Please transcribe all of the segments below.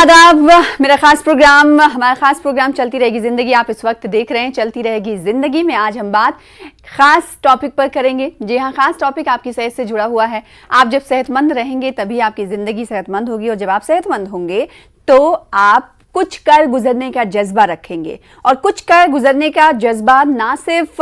आदाब। मेरा खास प्रोग्राम, हमारा खास प्रोग्राम चलती रहेगी जिंदगी, आप इस वक्त देख रहे हैं चलती रहेगी जिंदगी में। आज हम बात खास टॉपिक पर करेंगे। जी हाँ, खास टॉपिक आपकी सेहत से जुड़ा हुआ है। आप जब सेहतमंद रहेंगे तभी आपकी जिंदगी सेहतमंद होगी, और जब आप सेहतमंद होंगे तो आप कुछ कर गुजरने का जज्बा रखेंगे। और कुछ कर गुजरने का जज्बा ना सिर्फ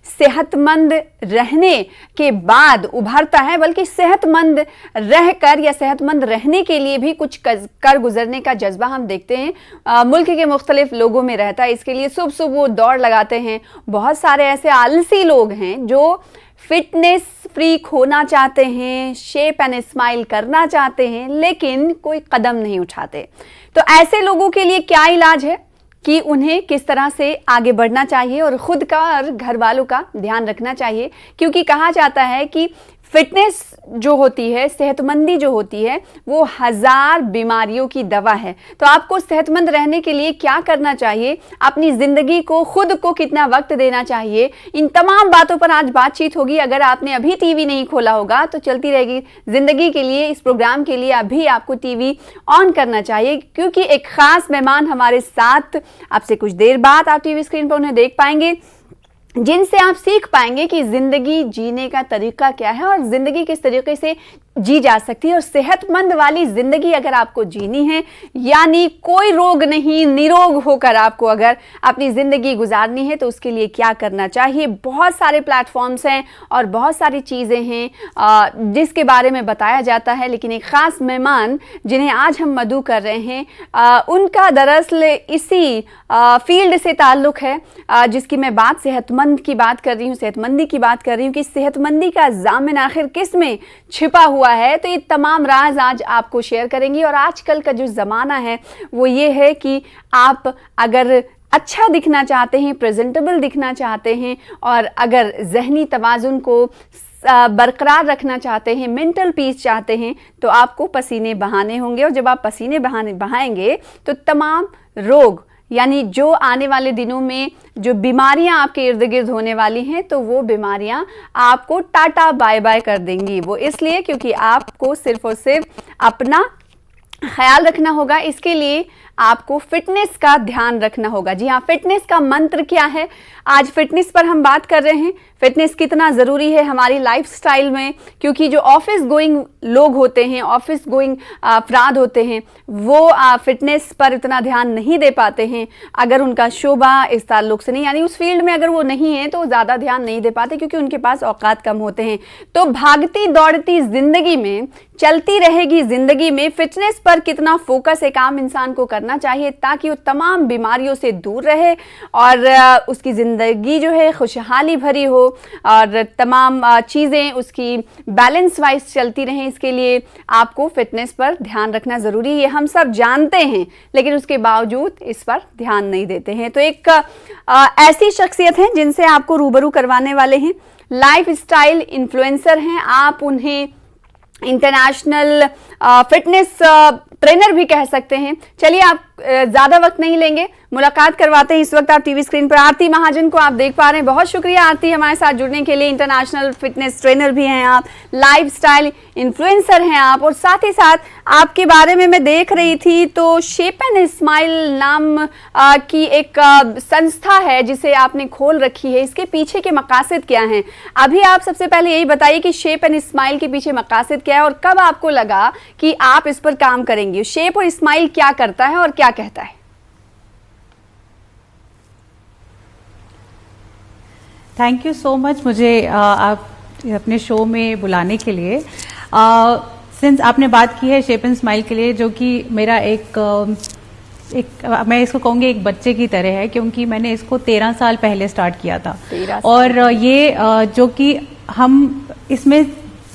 सेहतमंद रहने के बाद उभरता है, बल्कि सेहतमंद रहकर या सेहतमंद रहने के लिए भी कुछ कर गुजरने का जज्बा हम देखते हैं मुल्क के मुख्तलिफ लोगों में रहता है। इसके लिए सुबह सुबह वो दौड़ लगाते हैं। बहुत सारे ऐसे आलसी लोग हैं जो फिटनेस फ्रीक होना चाहते हैं, शेप एंड स्माइल करना चाहते हैं, लेकिन कोई कदम नहीं उठाते। तो ऐसे लोगों के लिए क्या इलाज है कि उन्हें किस तरह से आगे बढ़ना चाहिए और खुद का और घर वालों का ध्यान रखना चाहिए। क्योंकि कहा जाता है कि फिटनेस जो होती है, सेहतमंदी जो होती है, वो 1000 बीमारियों की दवा है। तो आपको सेहतमंद रहने के लिए क्या करना चाहिए, अपनी जिंदगी को, खुद को कितना वक्त देना चाहिए, इन तमाम बातों पर आज बातचीत होगी। अगर आपने अभी टीवी नहीं खोला होगा तो चलती रहेगी जिंदगी के लिए, इस प्रोग्राम के लिए अभी आपको टीवी ऑन करना चाहिए, क्योंकि एक खास मेहमान हमारे साथ आपसे कुछ देर बाद आप टीवी स्क्रीन पर उन्हें देख पाएंगे, जिनसे आप सीख पाएंगे कि जिंदगी जीने का तरीका क्या है और जिंदगी किस तरीके से जी जा सकती है। और सेहतमंद वाली जिंदगी अगर आपको जीनी है, यानी कोई रोग नहीं, निरोग होकर आपको अगर अपनी जिंदगी गुजारनी है, तो उसके लिए क्या करना चाहिए। बहुत सारे प्लेटफॉर्म्स हैं और बहुत सारी चीज़ें हैं जिसके बारे में बताया जाता है। लेकिन एक ख़ास मेहमान जिन्हें आज हम मदऊ कर रहे हैं, उनका दरअसल इसी फील्ड से ताल्लुक़ है जिसकी मैं बात सेहतमंद की बात कर रही हूँ, सेहतमंदी की बात कर रही हूँ कि सेहतमंदी का ज़ामिन आखिर किस में छिपा हुआ है। तो ये तमाम राज आज आपको शेयर करेंगी। और आजकल का जो ज़माना है वो ये है कि आप अगर अच्छा दिखना चाहते हैं, प्रेजेंटेबल दिखना चाहते हैं, और अगर जहनी तवाज़ुन को बरकरार रखना चाहते हैं, मेंटल पीस चाहते हैं, तो आपको पसीने बहाने होंगे। और जब आप पसीने बहाएंगे तो तमाम रोग, यानी जो आने वाले दिनों में जो बीमारियां आपके इर्द गिर्द होने वाली हैं, तो वो बीमारियां आपको टाटा बाय बाय कर देंगी। वो इसलिए क्योंकि आपको सिर्फ और सिर्फ अपना ख्याल रखना होगा। इसके लिए आपको फिटनेस का ध्यान रखना होगा। जी हाँ, फिटनेस का मंत्र क्या है, आज फिटनेस पर हम बात कर रहे हैं। फिटनेस कितना ज़रूरी है हमारी लाइफस्टाइल में, क्योंकि जो ऑफिस गोइंग लोग होते हैं, ऑफिस गोइंग अफराद होते हैं, वो फिटनेस पर इतना ध्यान नहीं दे पाते हैं। अगर उनका शोबा इस ताल्लुक से नहीं, यानी उस फील्ड में अगर वो नहीं है, तो ज़्यादा ध्यान नहीं दे पाते क्योंकि उनके पास औकात कम होते हैं। तो भागती दौड़ती ज़िंदगी में, चलती रहेगी ज़िंदगी में, फिटनेस पर कितना फोकस एक आम इंसान को करना चाहिए ताकि वो तमाम बीमारियों से दूर रहे और उसकी ज़िंदगी जो है खुशहाली भरी हो और तमाम चीज़ें उसकी बैलेंस वाइज चलती रहें। इसके लिए आपको फिटनेस पर ध्यान रखना ज़रूरी है, ये हम सब जानते हैं, लेकिन उसके बावजूद इस पर ध्यान नहीं देते हैं। तो एक ऐसी शख्सियत हैं जिनसे आपको रूबरू करवाने वाले हैं, लाइफस्टाइल इन्फ्लुएंसर हैं। आप उन्हें इंटरनेशनल फिटनेस ट्रेनर भी कह सकते हैं। चलिए, आप ज़्यादा वक्त नहीं लेंगे, मुलाकात करवाते हैं। इस वक्त आप टीवी स्क्रीन पर आरती महाजन को आप देख पा रहे हैं। बहुत शुक्रिया आरती हमारे साथ जुड़ने के लिए। इंटरनेशनल फिटनेस ट्रेनर भी हैं आप, लाइफस्टाइल इन्फ्लुएंसर हैं आप, और साथ ही साथ आपके बारे में मैं देख रही थी तो शेप एंड स्माइल नाम की एक संस्था है जिसे आपने खोल रखी है। इसके पीछे के मकासद क्या हैं? अभी आप सबसे पहले यही बताइए कि शेप एंड स्माइल के पीछे मकासद क्या है और कब आपको लगा कि आप इस पर काम करेंगे? शेप और स्माइल क्या करता है और क्या कहता है? थैंक यू सो मच मुझे आप अपने शो में बुलाने के लिए। सिंस आपने बात की है शेप एंड स्माइल के लिए, जो कि मेरा एक मैं इसको कहूँगी एक बच्चे की तरह है, क्योंकि मैंने इसको 13 साल पहले स्टार्ट किया था। और ये जो कि हम इसमें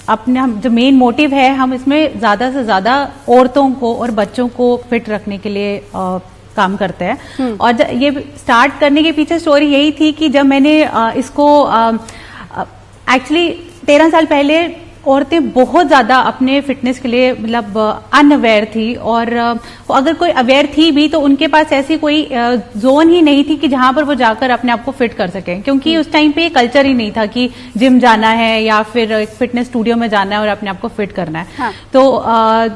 अपने जो मेन मोटिव है, हम इसमें ज़्यादा से ज़्यादा औरतों को और बच्चों को फिट रखने के लिए काम करते हैं। और ये स्टार्ट करने के पीछे स्टोरी यही थी कि जब मैंने इसको एक्चुअली 13 साल पहले औरतें बहुत ज्यादा अपने फिटनेस के लिए मतलब अनअवेयर थी, और अगर कोई अवेयर थी भी तो उनके पास ऐसी कोई जोन ही नहीं थी कि जहां पर वो जाकर अपने आप को फिट कर सकें, क्योंकि उस टाइम पे कल्चर ही नहीं था कि जिम जाना है या फिर फिटनेस स्टूडियो में जाना है और अपने आप को फिट करना है। हाँ। तो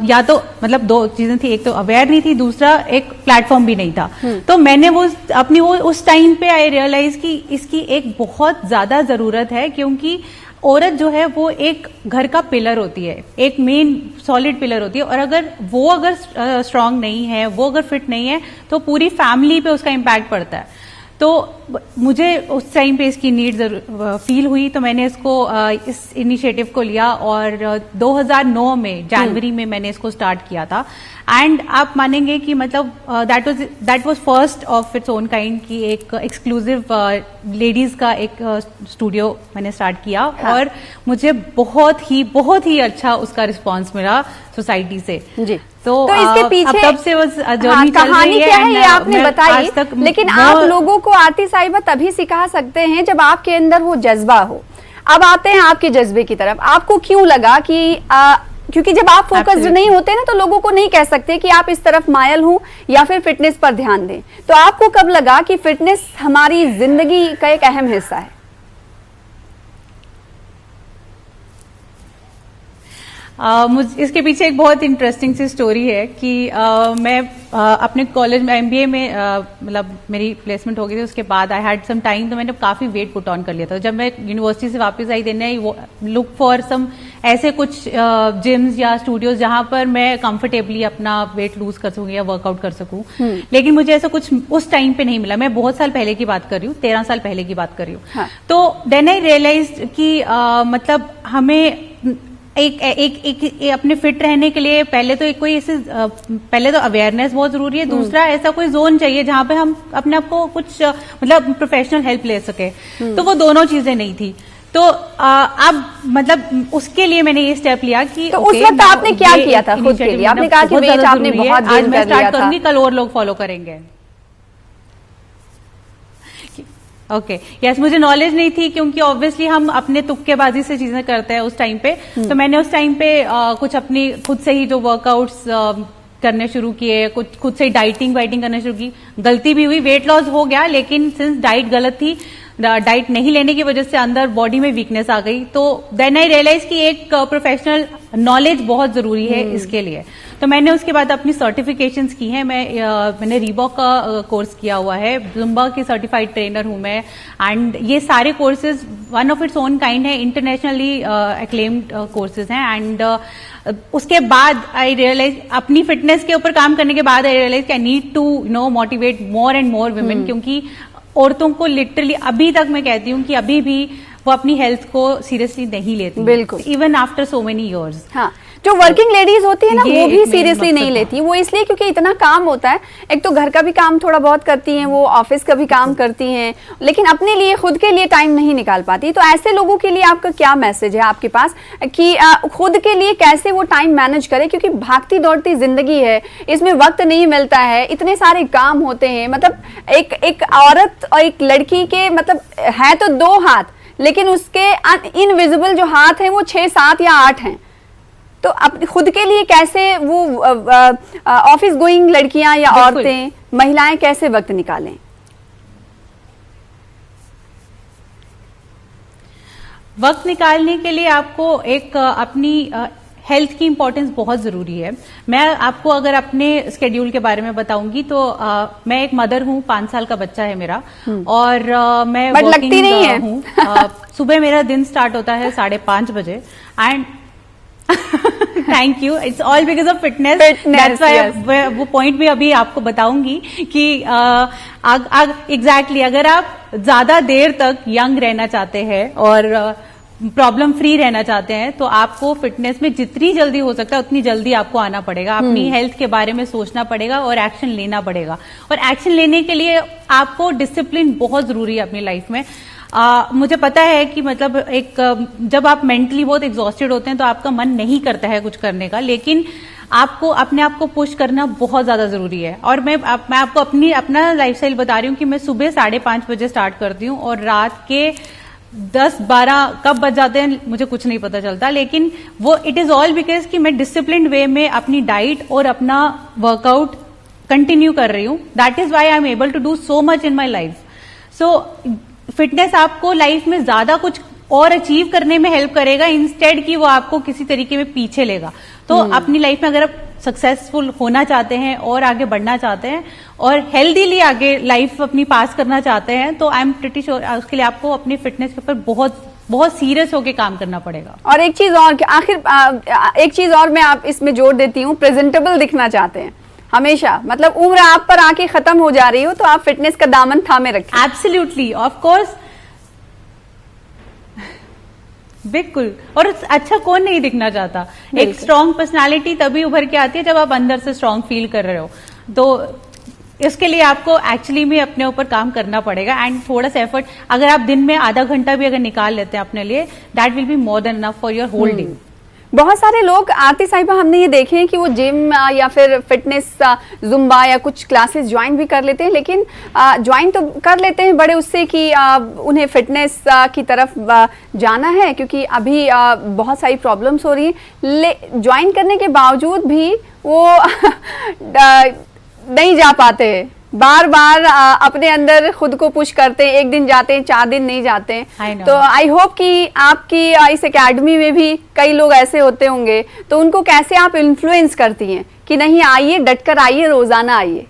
या तो मतलब दो चीजें थी, एक तो अवेयर नहीं थी, दूसरा एक प्लेटफॉर्म भी नहीं था। तो मैंने वो अपनी वो उस टाइम पे आई रियलाइज कि इसकी एक बहुत ज्यादा जरूरत है, क्योंकि औरत जो है वो एक घर का पिलर होती है, एक मेन सॉलिड पिलर होती है, और अगर वो अगर स्ट्रांग नहीं है, वो अगर फिट नहीं है, तो पूरी फैमिली पे उसका इम्पैक्ट पड़ता है। तो मुझे उस टाइम पे इसकी नीड फील हुई, तो मैंने इसको इस इनिशिएटिव को लिया, और 2009 में जनवरी में मैंने इसको स्टार्ट किया था। एंड आप मानेंगे कि मतलब that was first of its own kind की एक एक्सक्लूसिव लेडीज का एक स्टूडियो मैंने स्टार्ट किया। हाँ। और मुझे बहुत ही अच्छा उसका रिस्पांस मिला सोसाइटी से जी। तो इसके पीछे तब से वो जर्नी कहानी क्या है ये आपने बताई, लेकिन आप वो लोगों को आती साहिबा तभी सिखा सकते हैं जब आपके अंदर वो जज्बा हो। अब आते हैं आपके जज्बे की तरफ। आपको क्यों लगा कि क्योंकि जब आप फोकस्ड नहीं होते ना तो लोगों को नहीं कह सकते कि आप इस तरफ मायल हो या फिर फिटनेस पर ध्यान दें। तो आपको कब लगा कि फिटनेस हमारी जिंदगी का एक अहम हिस्सा है? इसके पीछे एक बहुत इंटरेस्टिंग सी स्टोरी है कि मैं अपने कॉलेज में MBA में मतलब मेरी प्लेसमेंट हो गई थी। उसके बाद आई हैड सम टाइम, तो मैंने काफी वेट पुट ऑन कर लिया था। जब मैं यूनिवर्सिटी से वापस आई, देने लुक फॉर सम ऐसे कुछ जिम्स या स्टूडियोज जहां पर मैं कंफर्टेबली अपना वेट लूज कर सकूं या वर्कआउट कर सकूं। लेकिन मुझे ऐसा कुछ उस टाइम पे नहीं मिला। मैं बहुत साल पहले की बात कर रही हूँ, 13 साल पहले की बात कर रही हूँ। हाँ। तो देन आई रियलाइज्ड कि मतलब हमें एक अपने फिट रहने के लिए पहले तो कोई ऐसे पहले तो अवेयरनेस बहुत जरूरी है, दूसरा ऐसा कोई जोन चाहिए जहां पे हम अपने आप को कुछ मतलब प्रोफेशनल हेल्प ले सके। तो वो दोनों चीजें नहीं थी। तो अब मतलब उसके लिए मैंने ये स्टेप लिया कि तो उस वक्त आपने क्या किया था खुद के लिए? आपने कहा कि वेट आपने बहुत गेन कर लिया था, कल और लोग फॉलो करेंगे। ओके, यस, मुझे नॉलेज नहीं थी, क्योंकि ऑब्वियसली हम अपने तुक्केबाजी से चीजें करते हैं उस टाइम पे। तो मैंने उस टाइम पे कुछ अपनी खुद से ही जो वर्कआउट्स करने शुरू किए, कुछ खुद से ही डाइटिंग करने शुरू की। गलती भी हुई, वेट लॉस हो गया, लेकिन सिंस डाइट गलत थी, डाइट नहीं लेने की वजह से अंदर बॉडी में वीकनेस आ गई। तो देन आई रियलाइज कि एक प्रोफेशनल नॉलेज बहुत जरूरी है इसके लिए। तो मैंने उसके बाद अपनी सर्टिफिकेशंस की हैं। मैंने रीबॉक का कोर्स किया हुआ है, जुम्बा की सर्टिफाइड ट्रेनर हूं मैं। एंड ये सारे courses one of its own kind है, इंटरनेशनली एक्लेम्ड कोर्सेज हैं। एंड उसके बाद आई रियलाइज, अपनी फिटनेस के ऊपर काम करने के बाद I realise I need to motivate more and more women, क्योंकि औरतों को लिटरली अभी तक मैं कहती हूँ कि अभी भी वो अपनी हेल्थ को सीरियसली नहीं लेती, बिल्कुल, even after so many years. हाँ, जो वर्किंग लेडीज होती है ना वो भी सीरियसली नहीं लेती। वो इसलिए क्योंकि इतना काम होता है, एक तो घर का भी काम थोड़ा बहुत करती हैं, वो ऑफिस का भी काम करती हैं, लेकिन अपने लिए खुद के लिए टाइम नहीं निकाल पाती। तो ऐसे लोगों के लिए आपका क्या मैसेज है आपके पास कि खुद के लिए कैसे वो टाइम मैनेज करे? क्योंकि भागती दौड़ती जिंदगी है, इसमें वक्त नहीं मिलता है, इतने सारे काम होते हैं। मतलब एक औरत और एक लड़की के मतलब है तो 2 हाथ, लेकिन उसके इनविजिबल जो हाथ हैं वो 6, 7 या 8 हैं। तो अपने खुद के लिए कैसे वो ऑफिस गोइंग लड़कियां या औरतें, महिलाएं कैसे वक्त निकालें? वक्त निकालने के लिए आपको एक अपनी हेल्थ की इंपॉर्टेंस बहुत जरूरी है। मैं आपको अगर अपने स्केड्यूल के बारे में बताऊंगी तो मैं एक मदर हूँ, 5 साल का बच्चा है मेरा, और मैं वर्किंग हूँ। सुबह मेरा दिन स्टार्ट होता है 5:30 बजे। And thank you, it's all because of fitness. That's why वो पॉइंट भी अभी आपको बताऊंगी कि एग्जैक्टली अगर आप ज्यादा देर तक यंग रहना चाहते हैं और प्रॉब्लम फ्री रहना चाहते हैं तो आपको फिटनेस में जितनी जल्दी हो सकता है उतनी जल्दी आपको आना पड़ेगा। अपनी हेल्थ के बारे में सोचना पड़ेगा और एक्शन लेना पड़ेगा। और एक्शन लेने के लिए आपको डिसिप्लिन बहुत जरूरी है अपनी लाइफ में। मुझे पता है कि मतलब जब आप मेंटली बहुत एग्जॉस्टेड होते हैं तो आपका मन नहीं करता है कुछ करने का, लेकिन आपको अपने आप को पुश करना बहुत ज्यादा जरूरी है। और मैं आपको अपना लाइफस्टाइल बता रही हूँ कि मैं सुबह 5:30 बजे स्टार्ट करती हूँ और रात के 10-12 कब बज जाते हैं मुझे कुछ नहीं पता चलता, लेकिन वो इट इज ऑल बिकॉज कि मैं डिसिप्लिन वे में अपनी डाइट और अपना वर्कआउट कंटिन्यू कर रही हूँ. That is why I am able to do so much in my life. So fitness आपको लाइफ में ज्यादा कुछ और अचीव करने में हेल्प करेगा इंस्टेड कि वो आपको किसी तरीके में पीछे लेगा. तो अपनी लाइफ में अगर आप सक्सेसफुल होना चाहते हैं और आगे बढ़ना चाहते हैं और हेल्दीली आगे लाइफ अपनी पास करना चाहते हैं, तो आई एम प्रिटी श्योर उसके लिए आपको अपनी फिटनेस के ऊपर बहुत बहुत सीरियस होकर काम करना पड़ेगा. और एक चीज और एक चीज और मैं आप इसमें जोड़ देती हूँ, प्रेजेंटेबल दिखना चाहते हैं हमेशा, मतलब उम्र आप पर आके खत्म हो जा रही हो तो आप फिटनेस का दामन थामे रखें. एब्सोल्युटली, ऑफ कोर्स, बिल्कुल. और अच्छा कौन नहीं दिखना चाहता. एक स्ट्रांग पर्सनालिटी तभी उभर के आती है जब आप अंदर से स्ट्रांग फील कर रहे हो. तो इसके लिए आपको एक्चुअली में अपने ऊपर काम करना पड़ेगा एंड थोड़ा सा एफर्ट. अगर आप दिन में आधा घंटा भी अगर निकाल लेते हैं अपने लिए, that will be more than enough for your whole day. बहुत सारे लोग आरती साहिबा हमने ये देखे हैं कि वो जिम या फिर फिटनेस जुम्बा या कुछ क्लासेस ज्वाइन भी कर लेते हैं, लेकिन ज्वाइन तो कर लेते हैं बड़े उससे कि उन्हें फिटनेस की तरफ जाना है, क्योंकि अभी बहुत सारी प्रॉब्लम्स हो रही हैं. ज्वाइन करने के बावजूद भी वो नहीं जा पाते, बार बार अपने अंदर खुद को पुश करते हैं. एक दिन जाते हैं, 4 दिन नहीं जाते हैं. तो आई होप कि आपकी इस एकेडमी में भी कई लोग ऐसे होते होंगे, तो उनको कैसे आप इन्फ्लुएंस करती हैं कि नहीं आइए, डटकर आइए, रोजाना आइए.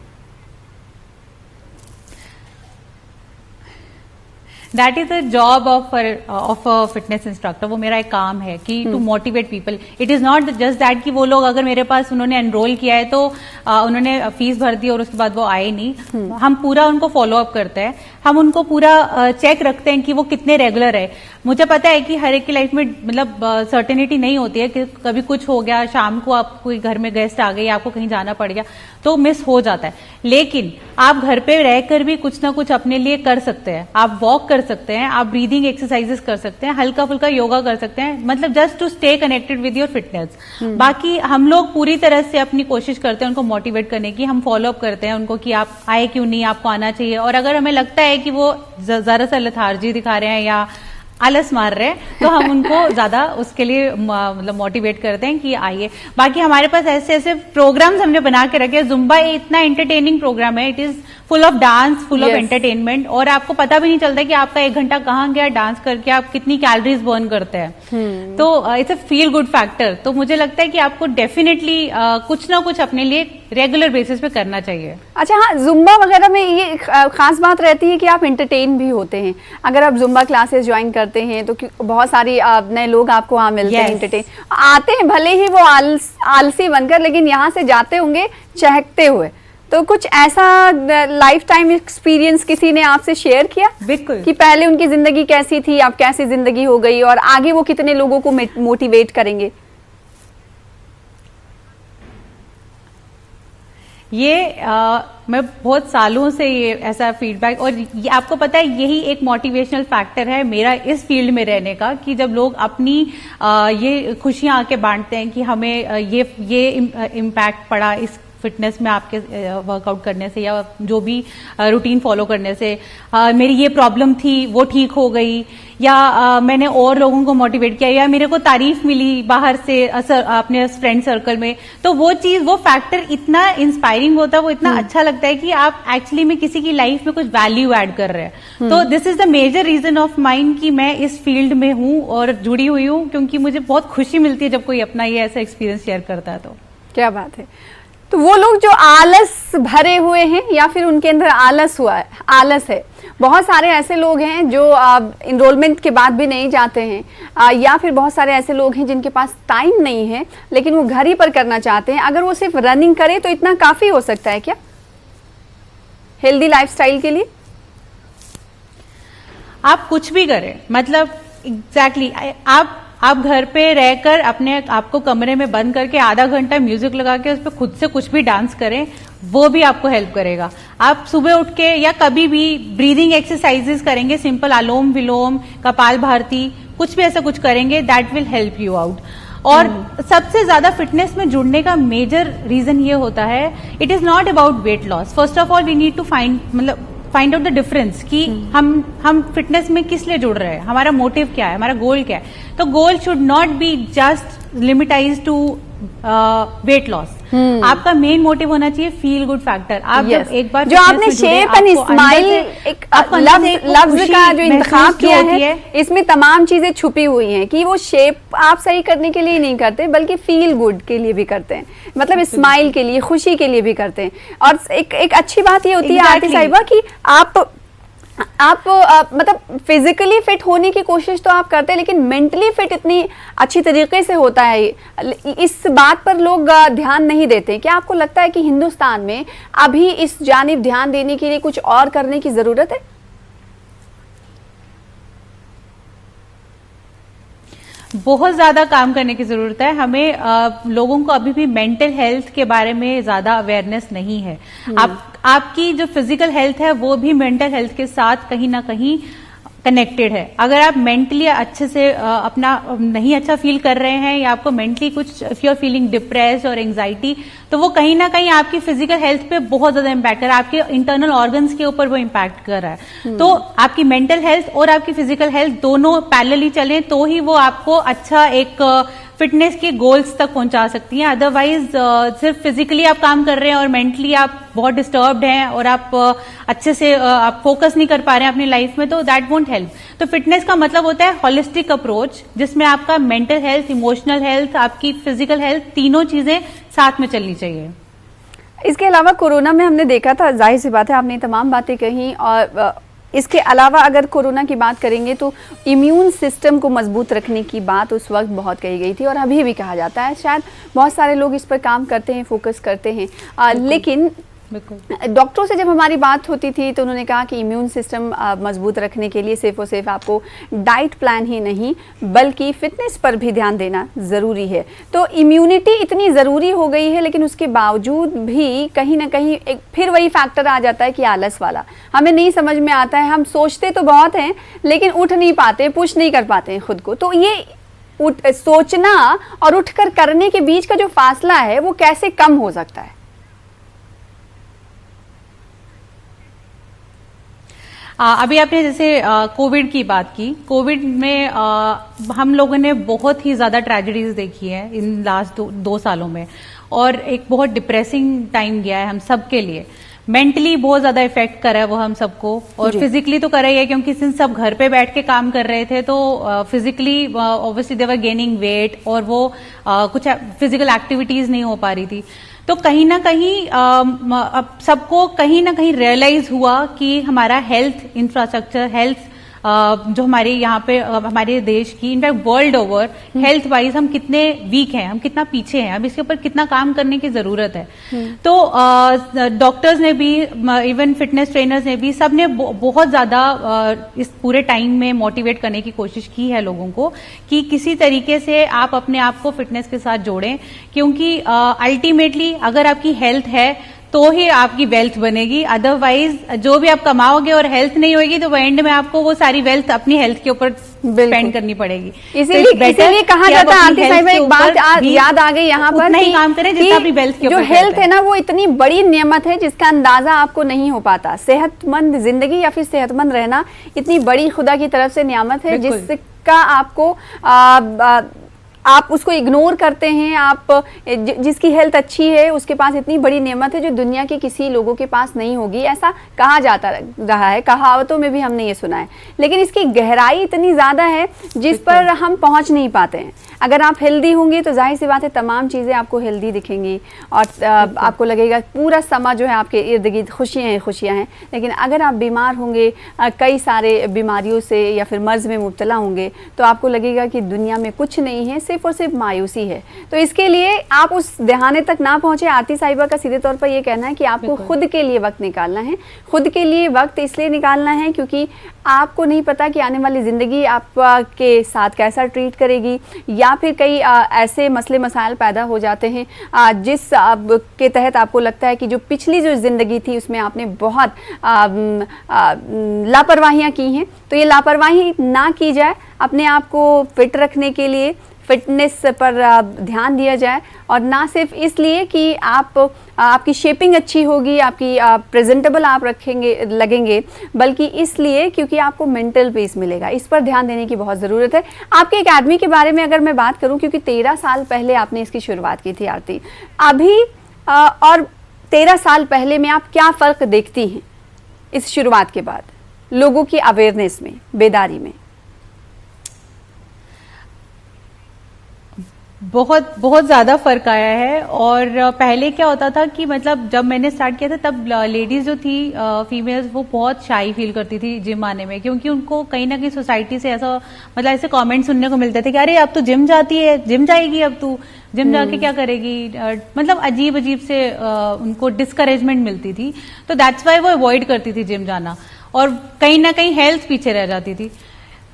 That is a job of a fitness instructor. वो मेरा एक काम है कि to motivate people. It is not just that कि वो लोग अगर मेरे पास उन्होंने एनरोल किया है तो उन्होंने फीस भर दी और उसके बाद वो आए नहीं. हम पूरा उनको फॉलो अप करते हैं, हम उनको पूरा चेक रखते हैं कि वो कितने रेगुलर है. मुझे पता है कि हर एक की लाइफ में मतलब सर्टेनिटी नहीं होती है कि कभी कुछ हो गया, शाम को आप कोई घर में गेस्ट आ गई, आपको कहीं जाना पड़ गया तो मिस हो जाता है. लेकिन आप घर पे रहकर भी कुछ ना कुछ अपने लिए कर सकते हैं. आप वॉक कर सकते हैं, आप ब्रीदिंग एक्सरसाइजेस कर सकते हैं, हल्का फुल्का योगा कर सकते हैं, मतलब just to stay connected with your fitness. बाकी हम लोग पूरी तरह से अपनी कोशिश करते हैं उनको मोटिवेट करने की. हम फॉलो अप करते हैं उनको कि आप आए क्यों नहीं, आपको आना चाहिए. और अगर हमें लगता है कि वो जरा सा लेथार्जी दिखा रहे हैं या आलस मार रहे हैं तो हम उनको ज्यादा उसके लिए मतलब मोटिवेट करते हैं कि आइए. बाकी हमारे पास ऐसे ऐसे प्रोग्राम्स हमने बना के रखे हैं. जुम्बा इतना एंटरटेनिंग प्रोग्राम है. It is full of dance, full of entertainment, और आपको पता भी नहीं चलता कि आपका 1 घंटा कहाँ गया डांस करके, आप कितनी कैलोरीज बर्न करते हैं. तो it's a feel good factor. तो मुझे लगता है कि आपको डेफिनेटली कुछ ना कुछ अपने लिए रेगुलर बेसिस पे करना चाहिए. अच्छा, हाँ, जुम्बा वगैरह में ये खास बात रहती है कि आप एंटरटेन भी होते हैं. अगर आप जुम्बा क्लासेस ज्वाइन करते हैं तो बहुत सारी नए लोग आपको वहाँ मिलते हैं, एंटरटेन आते हैं, भले ही वो आलसी बनकर, लेकिन यहाँ से जाते होंगे चहकते हुए. तो कुछ ऐसा लाइफ टाइम एक्सपीरियंस किसी ने आपसे शेयर किया? बिल्कुल, कि पहले उनकी जिंदगी कैसी थी, अब कैसी जिंदगी हो गई, और आगे वो कितने लोगों को मोटिवेट करेंगे? ये मैं बहुत सालों से ये ऐसा फीडबैक, और ये आपको पता है यही एक मोटिवेशनल फैक्टर है मेरा इस फील्ड में रहने का, कि जब लोग अपनी ये खुशियां आके बांटते हैं कि हमें ये इम्पैक्ट पड़ा इस फिटनेस में आपके वर्कआउट करने से या जो भी रूटीन फॉलो करने से, मेरी ये प्रॉब्लम थी वो ठीक हो गई, या मैंने और लोगों को मोटिवेट किया, या मेरे को तारीफ मिली बाहर से अपने फ्रेंड सर्कल में. तो वो चीज, वो फैक्टर इतना इंस्पायरिंग होता है, वो इतना अच्छा लगता है कि आप एक्चुअली में किसी की लाइफ में कुछ वैल्यू ऐड कर रहे हैं. तो this is the major reason of mind कि मैं इस फील्ड में हूँ और जुड़ी हुई हूँ, क्योंकि मुझे बहुत खुशी मिलती है जब कोई अपना ये ऐसा एक्सपीरियंस शेयर करता है. तो क्या बात है. तो वो लोग जो आलस भरे हुए हैं या फिर उनके अंदर आलस है, बहुत सारे ऐसे लोग हैं जो इनरोलमेंट के बाद भी नहीं जाते हैं, या फिर बहुत सारे ऐसे लोग हैं जिनके पास टाइम नहीं है लेकिन वो घर ही पर करना चाहते हैं. अगर वो सिर्फ रनिंग करे तो इतना काफी हो सकता है क्या हेल्दी लाइफस्टाइल के लिए? आप कुछ भी करें, मतलब एग्जैक्टली आप घर पे रहकर अपने आपको कमरे में बंद करके आधा घंटा म्यूजिक लगा के उस पर खुद से कुछ भी डांस करें, वो भी आपको हेल्प करेगा. आप सुबह उठ के या कभी भी ब्रीदिंग एक्सरसाइजेस करेंगे, सिंपल अनुलोम विलोम, कपाल भारती, कुछ भी ऐसा कुछ करेंगे, that will help you out. और सबसे ज्यादा फिटनेस में जुड़ने का मेजर रीजन ये होता है, it is not about weight loss. First of all we need to find, मतलब फाइंड आउट द डिफरेंस कि हम फिटनेस में किस लिए जुड़ रहे हैं, हमारा मोटिव क्या है, हमारा गोल क्या है। तो goal should not be just limitise to weight loss. आपका मेन मोटिव होना चाहिए फील गुड फैक्टर। आप जब एक बार जो आपने शेप एंड स्माइल एक लफ्ज का जो इंतखाब किया है, इसमें तमाम चीजें छुपी हुई हैं कि वो शेप आप सही करने के लिए नहीं करते बल्कि फील गुड के लिए भी करते हैं, मतलब स्माइल के लिए, खुशी के लिए भी करते हैं। और एक अच्छी बात ये होती है आरती साहिबा कि आप मतलब फिजिकली फिट होने की कोशिश तो आप करते हैं लेकिन मेंटली फिट इतनी अच्छी तरीके से होता है, इस बात पर लोग ध्यान नहीं देते। क्या आपको लगता है कि हिंदुस्तान में अभी इस जानिब ध्यान देने के लिए कुछ और करने की जरूरत है? बहुत ज्यादा काम करने की जरूरत है हमें। लोगों को अभी भी मेंटल हेल्थ के बारे में ज्यादा अवेयरनेस नहीं है। आपकी जो फिजिकल हेल्थ है वो भी मेंटल हेल्थ के साथ कहीं ना कहीं कनेक्टेड है। अगर आप मेंटली अच्छे से अपना नहीं अच्छा फील कर रहे हैं या आपको मेंटली कुछ, if you are feeling depressed और एंजाइटी, तो वो कहीं ना कहीं आपकी फिजिकल हेल्थ पे बहुत ज्यादा इम्पैक्ट कर रहा है, आपके इंटरनल ऑर्गन्स के ऊपर वो इम्पैक्ट कर रहा है। तो आपकी मेंटल हेल्थ और आपकी फिजिकल हेल्थ दोनों पैरेलली चलें तो ही वो आपको अच्छा एक फिटनेस के गोल्स तक पहुंचा सकती हैं। अदरवाइज सिर्फ फिजिकली आप काम कर रहे हैं और मेंटली आप बहुत डिस्टर्ब्ड हैं और आप अच्छे से आप फोकस नहीं कर पा रहे हैं अपनी लाइफ में, तो दैट वोंट हेल्प। तो फिटनेस का मतलब होता है होलिस्टिक अप्रोच, जिसमें आपका मेंटल हेल्थ, इमोशनल हेल्थ, आपकी फिजिकल हेल्थ, तीनों चीजें साथ में चलनी चाहिए। इसके अलावा कोरोना में हमने देखा था, जाहिर सी बात है आपने तमाम बातें कही, और इसके अलावा अगर कोरोना की बात करेंगे तो इम्यून सिस्टम को मजबूत रखने की बात उस वक्त बहुत कही गई थी और अभी भी कहा जाता है। शायद बहुत सारे लोग इस पर काम करते हैं, फोकस करते हैं, लेकिन डॉक्टरों से जब हमारी बात होती थी तो उन्होंने कहा कि इम्यून सिस्टम मजबूत रखने के लिए सिर्फ और सिर्फ आपको डाइट प्लान ही नहीं बल्कि फिटनेस पर भी ध्यान देना ज़रूरी है। तो इम्यूनिटी इतनी ज़रूरी हो गई है, लेकिन उसके बावजूद भी कहीं ना कहीं एक फिर वही फैक्टर आ जाता है कि आलस वाला। हमें नहीं समझ में आता है, हम सोचते तो बहुत हैं लेकिन उठ नहीं पाते, पुश नहीं कर पाते हैं खुद को। तो ये सोचना और उठकर करने के बीच का जो फासला है वो कैसे कम हो सकता है? अभी आपने जैसे कोविड की बात की। कोविड में हम लोगों ने बहुत ही ज्यादा ट्रेजेडीज देखी है इन लास्ट दो सालों में, और एक बहुत डिप्रेसिंग टाइम गया है हम सब के लिए। मेंटली बहुत ज्यादा इफेक्ट करा है वो हम सबको, और फिजिकली तो करा ही है क्योंकि सिंस सब घर पे बैठ के काम कर रहे थे तो physically obviously they were gaining weight, और वो कुछ फिजिकल एक्टिविटीज नहीं हो पा रही थी। तो कहीं ना कहीं अब सबको कहीं ना कहीं रियलाइज हुआ कि हमारा हेल्थ इंफ्रास्ट्रक्चर, हेल्थ जो हमारे यहाँ पे हमारे देश की, in fact world over health wise हम कितने वीक हैं, हम कितना पीछे हैं, अब इसके ऊपर कितना काम करने की जरूरत है। तो डॉक्टर्स ने भी, इवन फिटनेस ट्रेनर्स ने भी, सब ने बहुत ज्यादा इस पूरे टाइम में मोटिवेट करने की कोशिश की है लोगों को कि किसी तरीके से आप अपने आप को फिटनेस के साथ जोड़ें, क्योंकि अल्टीमेटली अगर आपकी हेल्थ है तो ही आपकी वेल्थ बनेगी। अदरवाइज जो भी आप कमाओगे और हेल्थ नहीं होगी तो एंड में आपको वो सारी वेल्थ अपनी हेल्थ के ऊपर स्पेंड करनी पड़ेगी। इसीलिए कहा जाता है, आरती साहिबा एक बात याद आ गई यहाँ पर, नहीं काम करें जितना अपनी वेल्थ के ऊपर। जो हेल्थ है ना वो इतनी बड़ी नेमत है जिसका अंदाजा आपको नहीं हो पाता। सेहतमंद जिंदगी या फिर सेहतमंद रहना इतनी बड़ी खुदा की तरफ से नियामत है जिसका आपको आप उसको इग्नोर करते हैं। आप जिसकी हेल्थ अच्छी है उसके पास इतनी बड़ी नेमत है जो दुनिया के किसी लोगों के पास नहीं होगी, ऐसा कहा जाता रहा है, कहावतों में भी हमने ये सुना है। लेकिन इसकी गहराई इतनी ज़्यादा है जिस पर हम पहुंच नहीं पाते हैं। अगर आप हेल्दी होंगे तो जाहिर सी बात है तमाम चीज़ें आपको हेल्दी दिखेंगी और आपको लगेगा पूरा समय जो है आपके इर्द गिर्द खुशियाँ हैं। लेकिन अगर आप बीमार होंगे, कई सारे बीमारियों से या फिर मर्ज में मुब्तला होंगे, तो आपको लगेगा कि दुनिया में कुछ नहीं है, सिर्फ और सिर्फ मायूसी है। तो इसके लिए आप उस दहाने तक ना पहुंचे। आरती साहिबा का सीधे तौर पर यह कहना है कि आपको खुद के लिए वक्त निकालना है। खुद के लिए वक्त इसलिए निकालना है क्योंकि आपको नहीं पता कि आने वाली ज़िंदगी आपके साथ कैसा ट्रीट करेगी, या फिर कई ऐसे मसले मसाइल पैदा हो जाते हैं जिस के तहत आपको लगता है कि जो पिछली जो ज़िंदगी थी उसमें आपने बहुत लापरवाहियाँ की हैं। तो ये लापरवाही ना की जाए। अपने आप को फिट रखने के लिए, फिटनेस पर ध्यान दिया जाए, और ना सिर्फ इसलिए कि आपकी शेपिंग अच्छी होगी, आपकी प्रेजेंटेबल आप रखेंगे लगेंगे, बल्कि इसलिए क्योंकि आपको मेंटल पीस मिलेगा। इस पर ध्यान देने की बहुत ज़रूरत है। आपके एकेडमी के बारे में अगर मैं बात करूं, क्योंकि 13 साल पहले आपने इसकी शुरुआत की थी आरती, अभी और 13 साल पहले में आप क्या फ़र्क देखती हैं इस शुरुआत के बाद लोगों की अवेयरनेस में, बेदारी में? बहुत बहुत ज्यादा फर्क आया है। और पहले क्या होता था कि मतलब जब मैंने स्टार्ट किया था तब लेडीज जो थी, फीमेल्स, वो बहुत शाई फील करती थी जिम आने में, क्योंकि उनको कहीं ना कहीं सोसाइटी से ऐसा मतलब ऐसे कमेंट सुनने को मिलते थे कि अरे अब तो जिम जाती है, जिम जाएगी, अब तू जिम जाके क्या करेगी, मतलब अजीब अजीब से उनको डिस्करेजमेंट मिलती थी। तो दैट्स वाई वो अवॉइड करती थी जिम जाना, और कहीं ना कहीं हेल्थ पीछे रह जाती थी।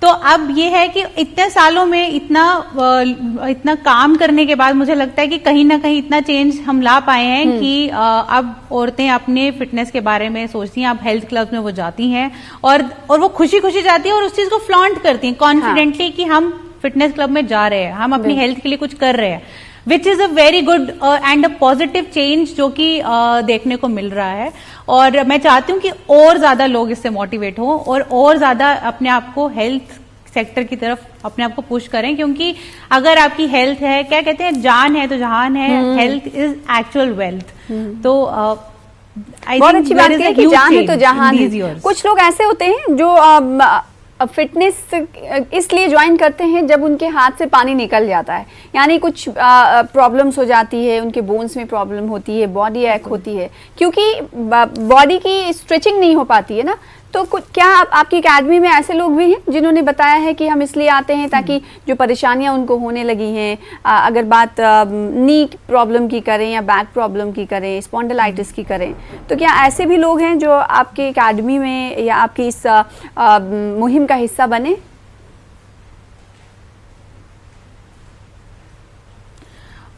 तो अब ये है कि इतने सालों में इतना काम करने के बाद मुझे लगता है कि कहीं ना कहीं इतना चेंज हम ला पाए हैं कि अब औरतें अपने फिटनेस के बारे में सोचती हैं। अब हेल्थ क्लब में वो जाती हैं और वो खुशी खुशी जाती हैं और उस चीज को फ्लॉन्ट करती हैं कॉन्फिडेंटली कि हम फिटनेस क्लब में जा रहे हैं, हम अपनी हेल्थ के लिए कुछ कर रहे हैं, which is a very good and a positive change जो कि देखने को मिल रहा है। और मैं चाहती हूँ कि और ज्यादा लोग इससे मोटिवेट हों और ज्यादा अपने आप को हेल्थ सेक्टर की तरफ अपने आप को पुश करें, क्योंकि अगर आपकी हेल्थ है, क्या कहते हैं, जान है तो जहान है, हेल्थ इज एक्चुअल वेल्थ। तो बहुत अच्छी बात है कि जान है तो जहान है। कुछ लोग ऐसे होते हैं जो फिटनेस इसलिए ज्वाइन करते हैं जब उनके हाथ से पानी निकल जाता है, यानी कुछ प्रॉब्लम्स हो जाती है, उनके बोन्स में प्रॉब्लम होती है, बॉडी एक होती है, क्योंकि बॉडी की स्ट्रेचिंग नहीं हो पाती है ना। तो क्या आपकी एकेडमी में ऐसे लोग भी हैं जिन्होंने बताया है कि हम इसलिए आते हैं ताकि जो परेशानियां उनको होने लगी हैं, अगर बात नी प्रॉब्लम की करें या बैक प्रॉब्लम की करें, स्पॉन्डिलाइटिस की करें, तो क्या ऐसे भी लोग हैं जो आपके एकेडमी में या आपकी इस मुहिम का हिस्सा बने?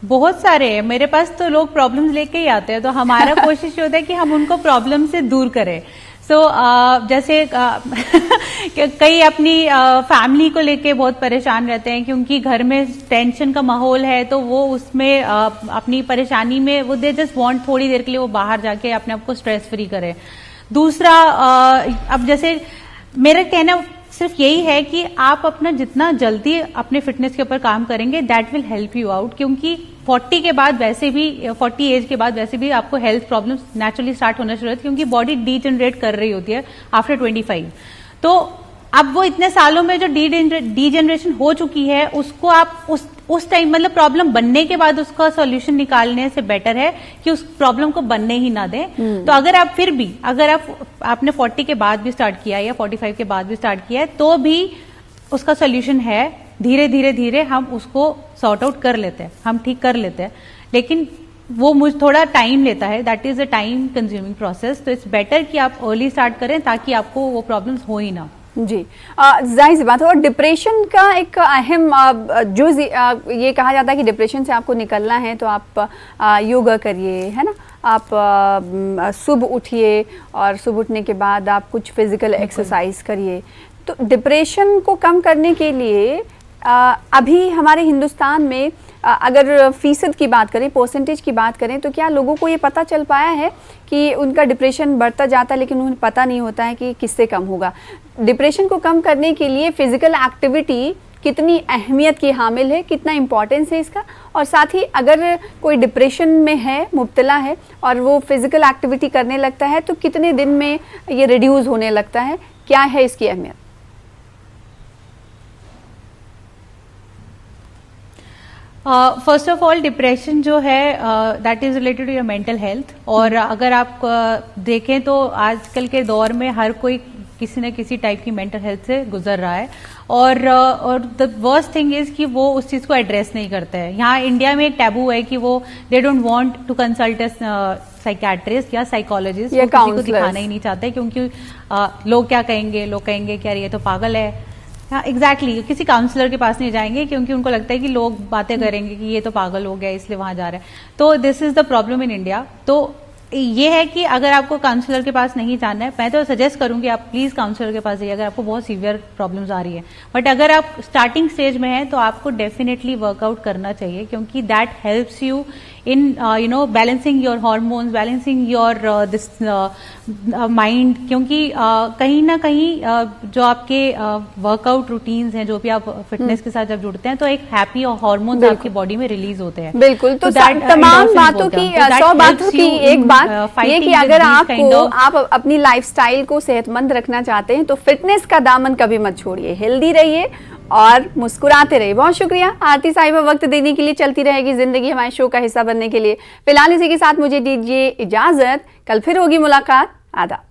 बहुत सारे हैं मेरे पास, तो लोग प्रॉब्लम्स लेके ही आते हैं, तो हमारा कोशिश होता है कि हम उनको प्रॉब्लम से दूर करें। जैसे कई अपनी फैमिली को लेके बहुत परेशान रहते हैं, क्योंकि घर में टेंशन का माहौल है, तो वो उसमें अपनी परेशानी में वो दे जस्ट वांट थोड़ी देर के लिए वो बाहर जाके अपने आप को स्ट्रेस फ्री करें। दूसरा, अब जैसे मेरा कहना सिर्फ यही है कि आप अपना जितना जल्दी अपने फिटनेस के ऊपर काम करेंगे that will help you out, क्योंकि 40 के बाद वैसे भी 40 एज के बाद वैसे भी आपको हेल्थ प्रॉब्लम्स नेचुरली स्टार्ट होना शुरू होती है, क्योंकि बॉडी डीजनरेट कर रही होती है आफ्टर 25। तो अब वो इतने सालों में जो डीजनरेशन हो चुकी है उसको आप उस टाइम मतलब प्रॉब्लम बनने के बाद उसका सॉल्यूशन निकालने से बेटर है कि उस प्रॉब्लम को बनने ही ना दें। तो अगर आप फिर भी आपने 40 के बाद भी स्टार्ट किया या 45 के बाद भी स्टार्ट किया है, तो भी उसका सॉल्यूशन है। धीरे धीरे धीरे हम उसको सॉर्ट आउट कर लेते हैं, हम ठीक कर लेते हैं, लेकिन वो मुझे थोड़ा टाइम लेता है, that is a time consuming process. तो इट्स बेटर कि आप अर्ली स्टार्ट करें ताकि आपको वो प्रॉब्लम्स हो ही ना। जी, जाहिर सी बात है। और डिप्रेशन का एक अहम जो ये कहा जाता है कि डिप्रेशन से आपको निकलना है तो आप योगा करिए, है ना, आप सुबह उठिए और सुबह उठने के बाद आप कुछ फिजिकल एक्सरसाइज करिए। तो डिप्रेशन को कम करने के लिए अभी हमारे हिंदुस्तान में अगर फीसद की बात करें, परसेंटेज की बात करें, तो क्या लोगों को ये पता चल पाया है कि उनका डिप्रेशन बढ़ता जाता है लेकिन उन्हें पता नहीं होता है कि किससे कम होगा? डिप्रेशन को कम करने के लिए फिजिकल एक्टिविटी कितनी अहमियत की हामिल है, कितना इम्पोर्टेंस है इसका? और साथ ही अगर कोई डिप्रेशन में है, मुब्तला है, और वो फिजिकल एक्टिविटी करने लगता है तो कितने दिन में ये रिड्यूस होने लगता है? क्या है इसकी अहमियत? फर्स्ट ऑफ ऑल, डिप्रेशन जो है that is related to your mental health. और अगर आप देखें तो आजकल के दौर में हर कोई किसी न किसी टाइप की मेंटल हेल्थ से गुजर रहा है, और द वर्स्ट थिंग इज कि वो उस चीज को एड्रेस नहीं करते हैं। यहाँ इंडिया में एक टैबू है कि वो they don't want to consult psychiatrist या साइकोलॉजिस्ट, वो किसी को दिखाना ही नहीं चाहते, क्योंकि लोग क्या कहेंगे, लोग कहेंगे कि यार ये तो पागल है। हाँ, एग्जैक्टली, किसी काउंसलर के पास नहीं जाएंगे क्योंकि उनको लगता है कि लोग बातें करेंगे कि ये तो पागल हो गया इसलिए वहां जा रहे हैं। तो this is the problem in India. तो ये है कि अगर आपको काउंसलर के पास नहीं जाना है, मैं तो सजेस्ट करूंगी आप प्लीज काउंसलर के पास जाइए अगर आपको बहुत सीवियर प्रॉब्लम्स आ रही है। बट अगर आप स्टार्टिंग स्टेज में हैं तो आपको डेफिनेटली वर्कआउट करना चाहिए, क्योंकि that helps you in balancing your hormones, balancing your this mind, क्योंकि कहीं ना कहीं जो आपके वर्कआउट रूटीन्स हैं, जो भी आप फिटनेस के साथ जब जुड़ते हैं तो एक हैप्पी हार्मोन्स आपकी बॉडी में रिलीज होते हैं। बिल्कुल। तो तमाम बातों की 100 बातों की एक बात ये कि अगर आप अपनी लाइफस्टाइल को सेहतमंद रखना चाहते हैं तो फिटनेस का दामन कभी मत छोड़िए, हेल्दी रहिए और मुस्कुराते रहिए। बहुत शुक्रिया आरती साहिबा वक्त देने के लिए। चलती रहेगी जिंदगी हमारे शो का हिस्सा बनने के लिए। फिलहाल इसी के साथ मुझे दीजिए इजाजत, कल फिर होगी मुलाकात। आदाब।